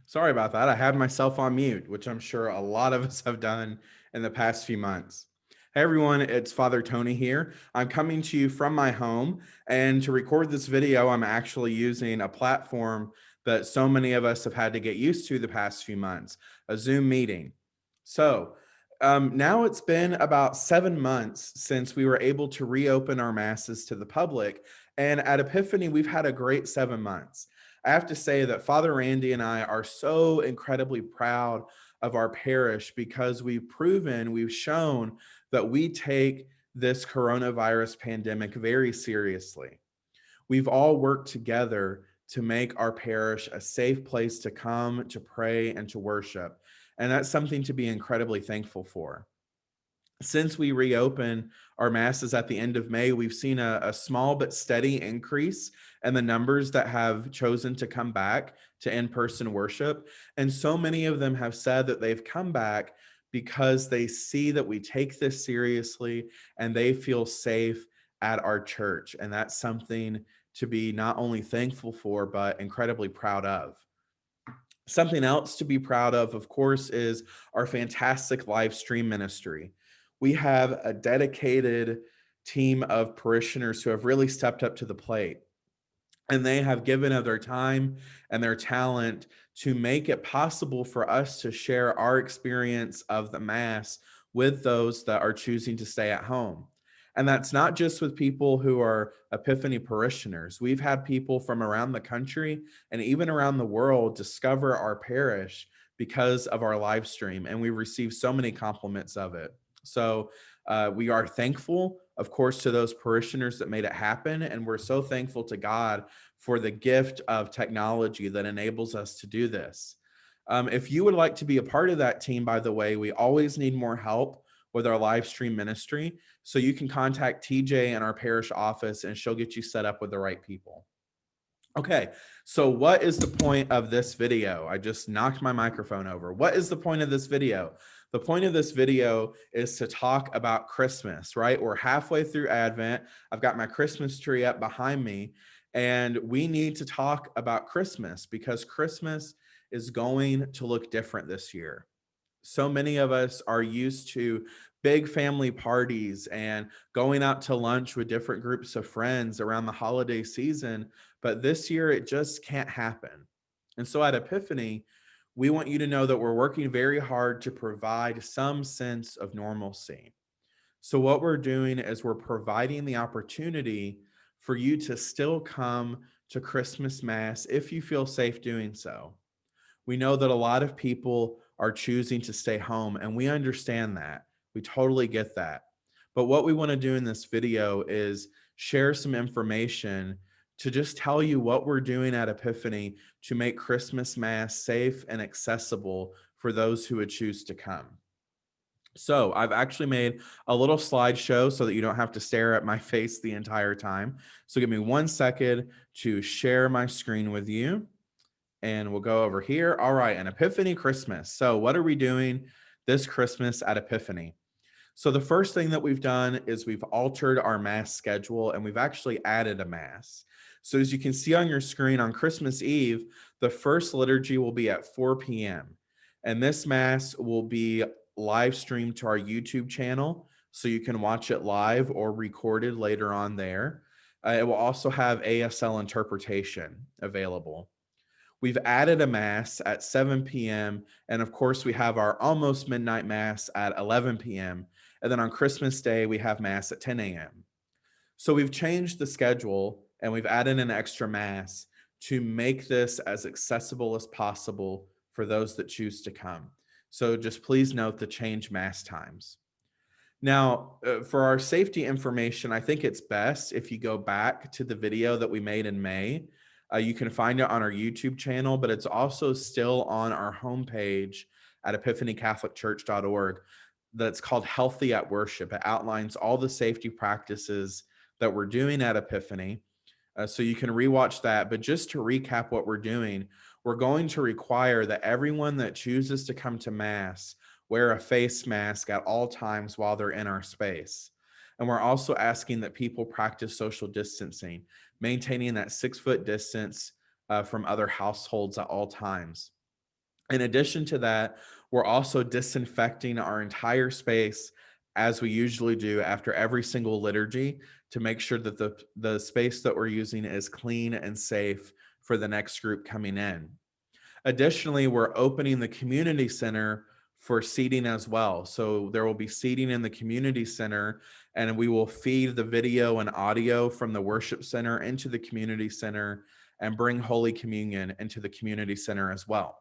Sorry about that. I had myself on mute, which I'm sure a lot of us have done in the past few months. Hey everyone, it's Father Tony here. I'm coming to you from my home, and to record this video, I'm actually using a platform that so many of us have had to get used to the past few months, a Zoom meeting. So now it's been about 7 months since we were able to reopen our masses to the public, and at Epiphany, we've had a great 7 months. I have to say that Father Randy and I are so incredibly proud of our parish because we've shown that we take this coronavirus pandemic very seriously. We've all worked together to make our parish a safe place to come, to pray, and to worship. And that's something to be incredibly thankful for. Since we reopened our masses at the end of May, we've seen a small but steady increase in the numbers that have chosen to come back to in-person worship. And so many of them have said that they've come back because they see that we take this seriously and they feel safe at our church. And that's something to be not only thankful for, but incredibly proud of. Something else to be proud of course, is our fantastic live stream ministry. We have a dedicated team of parishioners who have really stepped up to the plate, and they have given of their time and their talent to make it possible for us to share our experience of the Mass with those that are choosing to stay at home. And that's not just with people who are Epiphany parishioners. We've had people from around the country and even around the world discover our parish because of our live stream, and we receive so many compliments of it. So we are thankful, of course, to those parishioners that made it happen, and we're so thankful to God for the gift of technology that enables us to do this. If you would like to be a part of that team, by the way, we always need more help with our live stream ministry. So you can contact TJ in our parish office and she'll get you set up with the right people. Okay, so what is the point of this video? I just knocked my microphone over. What is the point of this video? The point of this video is to talk about Christmas, right? We're halfway through Advent. I've got my Christmas tree up behind me, and we need to talk about Christmas because Christmas is going to look different this year. So many of us are used to big family parties and going out to lunch with different groups of friends around the holiday season, but this year it just can't happen. And so at Epiphany, we want you to know that we're working very hard to provide some sense of normalcy. So what we're doing is we're providing the opportunity for you to still come to Christmas Mass if you feel safe doing so. We know that a lot of people are choosing to stay home, and we understand that. We totally get that. But what we want to do in this video is share some information to just tell you what we're doing at Epiphany to make Christmas Mass safe and accessible for those who would choose to come. So I've actually made a little slideshow so that you don't have to stare at my face the entire time. So give me 1 second to share my screen with you. And we'll go over here. All right, an Epiphany Christmas. So what are we doing this Christmas at Epiphany? So the first thing that we've done is we've altered our Mass schedule, and we've actually added a Mass. So as you can see on your screen, on Christmas Eve, the first liturgy will be at 4 p.m. And this Mass will be live streamed to our YouTube channel, so you can watch it live or recorded later on there. It will also have ASL interpretation available. We've added a Mass at 7 p.m. And of course, we have our almost midnight Mass at 11 p.m. And then on Christmas Day, we have Mass at 10 a.m. So we've changed the schedule and we've added an extra Mass to make this as accessible as possible for those that choose to come. So just please note the change Mass times. Now, for our safety information, I think it's best if you go back to the video that we made in May. You can find it on our YouTube channel, but it's also still on our homepage at epiphanycatholicchurch.org. That's called Healthy at Worship. It outlines all the safety practices that we're doing at Epiphany. So you can rewatch that. But just to recap what we're doing, we're going to require that everyone that chooses to come to Mass wear a face mask at all times while they're in our space. And we're also asking that people practice social distancing, maintaining that 6-foot distance from other households at all times. In addition to that, we're also disinfecting our entire space as we usually do after every single liturgy to make sure that the space that we're using is clean and safe for the next group coming in. Additionally, we're opening the community center for seating as well. So there will be seating in the community center, and we will feed the video and audio from the worship center into the community center and bring Holy Communion into the community center as well.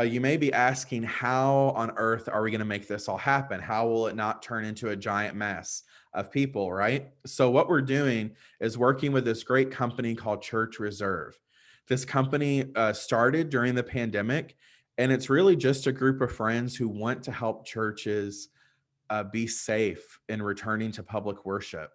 You may be asking, how on earth are we going to make this all happen? How will it not turn into a giant mess of people, right? So what we're doing is working with this great company called Church Reserve. This company started during the pandemic, and it's really just a group of friends who want to help churches be safe in returning to public worship.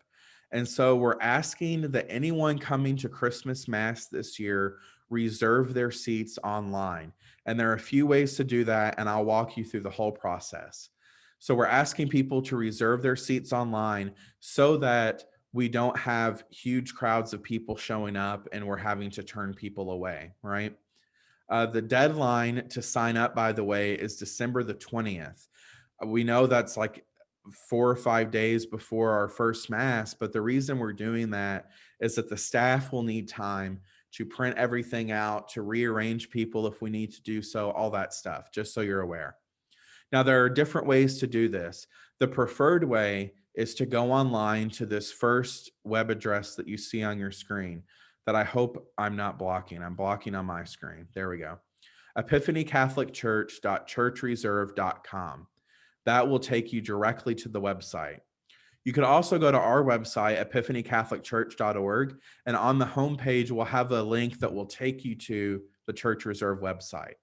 And so we're asking that anyone coming to Christmas Mass this year reserve their seats online. And there are a few ways to do that, and I'll walk you through the whole process. So we're asking people to reserve their seats online so that we don't have huge crowds of people showing up and we're having to turn people away, right? The deadline to sign up, by the way, is December the 20th. We know that's like 4 or 5 days before our first Mass, but the reason we're doing that is that the staff will need time to print everything out, to rearrange people if we need to do so, all that stuff, just so you're aware. Now, there are different ways to do this. The preferred way is to go online to this first web address that you see on your screen that I hope I'm not blocking. I'm blocking on my screen. There we go. epiphanycatholicchurch.churchreserve.com. That will take you directly to the website. You could also go to our website, epiphanycatholicchurch.org, and on the homepage, we'll have a link that will take you to the Church Reserve website.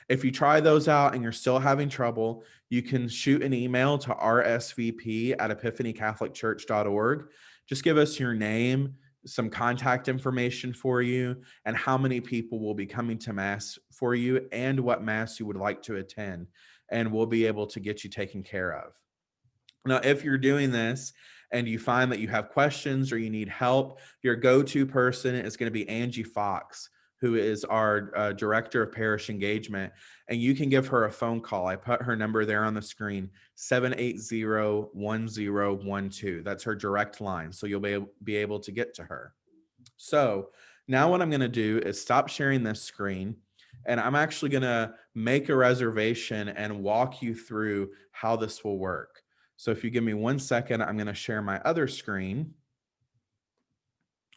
If you try those out and you're still having trouble, you can shoot an email to rsvp@epiphanycatholicchurch.org. Just give us your name, some contact information for you, and how many people will be coming to Mass for you and what Mass you would like to attend, and we'll be able to get you taken care of. Now, if you're doing this and you find that you have questions or you need help, your go-to person is going to be Angie Fox, who is our director of parish engagement, and you can give her a phone call. I put her number there on the screen, 780-1012. That's her direct line, so you'll be able to get to her. So now what I'm going to do is stop sharing this screen, and I'm actually going to make a reservation and walk you through how this will work. So if you give me 1 second, I'm going to share my other screen.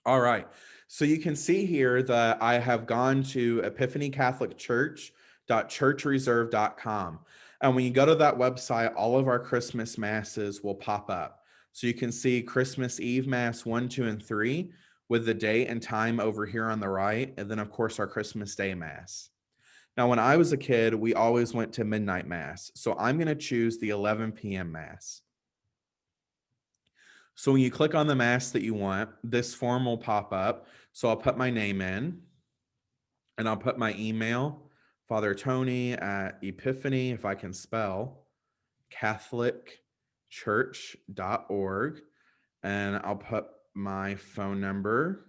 All right. So you can see here that I have gone to epiphanycatholicchurch.churchreserve.com. And when you go to that website, all of our Christmas Masses will pop up. So you can see Christmas Eve Mass 1, 2, and 3 with the date and time over here on the right. And then, of course, our Christmas Day Mass. Now, when I was a kid, we always went to midnight Mass. So I'm going to choose the 11 p.m. Mass. So when you click on the Mass that you want, this form will pop up. So I'll put my name in and I'll put my email, Father Tony at Epiphany, if I can spell, catholicchurch.org. And I'll put my phone number.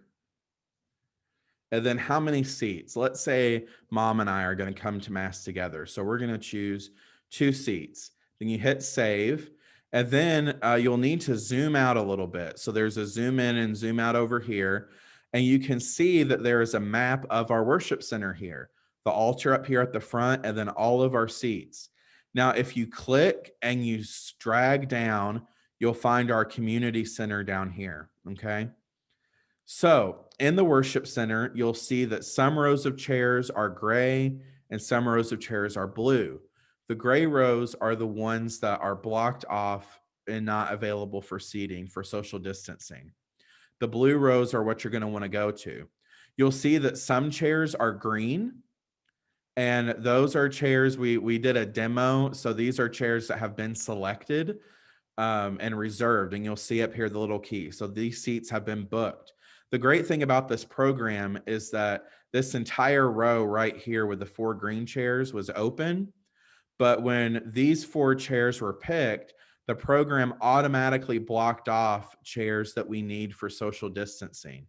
And then how many seats? Let's say mom and I are going to come to Mass together. So we're going to choose 2 seats. Then you hit save. And then you'll need to zoom out a little bit. So there's a zoom in and zoom out over here. And you can see that there is a map of our worship center here. The altar up here at the front, and then all of our seats. Now, if you click and you drag down, you'll find our community center down here, okay? So in the worship center, you'll see that some rows of chairs are gray and some rows of chairs are blue. The gray rows are the ones that are blocked off and not available for seating for social distancing. The blue rows are what you're going to want to go to. You'll see that some chairs are green, and those are chairs we did a demo. So these are chairs that have been selected and reserved, and you'll see up here the little key. So these seats have been booked. The great thing about this program is that this entire row right here with the 4 green chairs was open, but when these 4 chairs were picked, the program automatically blocked off chairs that we need for social distancing.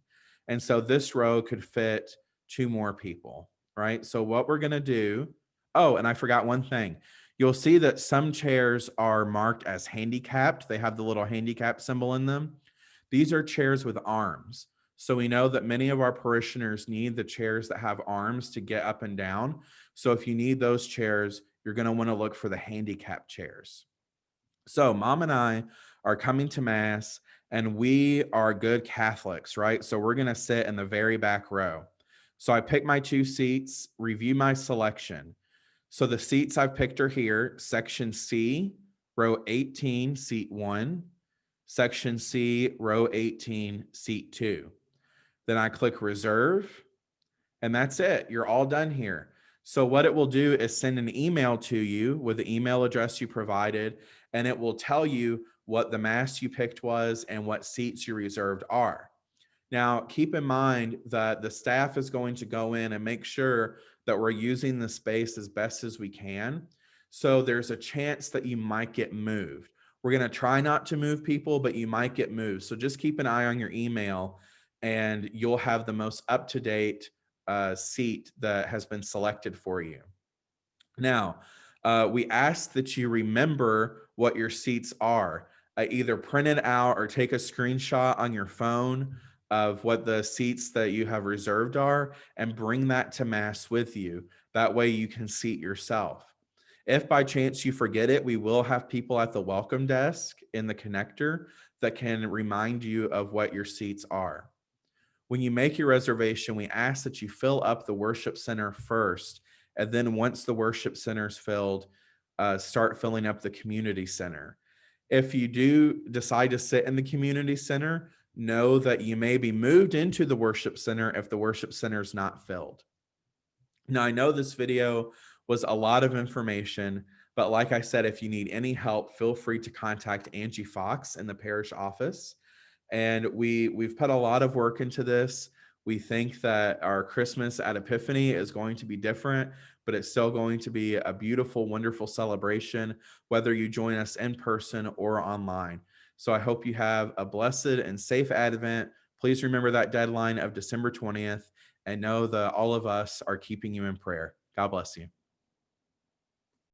And so this row could fit 2 more people. right? So what we're going to do, oh, and I forgot one thing. You'll see that some chairs are marked as handicapped. They have the little handicap symbol in them. These are chairs with arms. So we know that many of our parishioners need the chairs that have arms to get up and down. So if you need those chairs, you're going to want to look for the handicap chairs. So mom and I are coming to mass, and we are good Catholics, right? So we're going to sit in the very back row. So I pick my two seats, review my selection. So the seats I've picked are here: section C, row 18, seat 1, section C, row 18, seat 2. Then I click reserve, and that's it. You're all done here. So what it will do is send an email to you with the email address you provided, and it will tell you what the mass you picked was and what seats you reserved are. Now, keep in mind that the staff is going to go in and make sure that we're using the space as best as we can. So there's a chance that you might get moved. We're going to try not to move people, but you might get moved. So just keep an eye on your email, and you'll have the most up-to-date seat that has been selected for you. Now, we ask that you remember what your seats are. Either print it out or take a screenshot on your phone of what the seats that you have reserved are, and bring that to mass with you. That way you can seat yourself. If by chance you forget it, we will have people at the welcome desk in the connector that can remind you of what your seats are. When you make your reservation, we ask that you fill up the worship center first. And then once the worship center is filled, start filling up the community center. If you do decide to sit in the community center, know that you may be moved into the worship center if the worship center is not filled. Now, I know this video was a lot of information, but like I said, if you need any help, feel free to contact Angie Fox in the parish office. And we've put a lot of work into this. We think that our Christmas at Epiphany is going to be different, but it's still going to be a beautiful, wonderful celebration, whether you join us in person or online. So I hope you have a blessed and safe Advent. Please remember that deadline of December 20th, and know that all of us are keeping you in prayer. God bless you.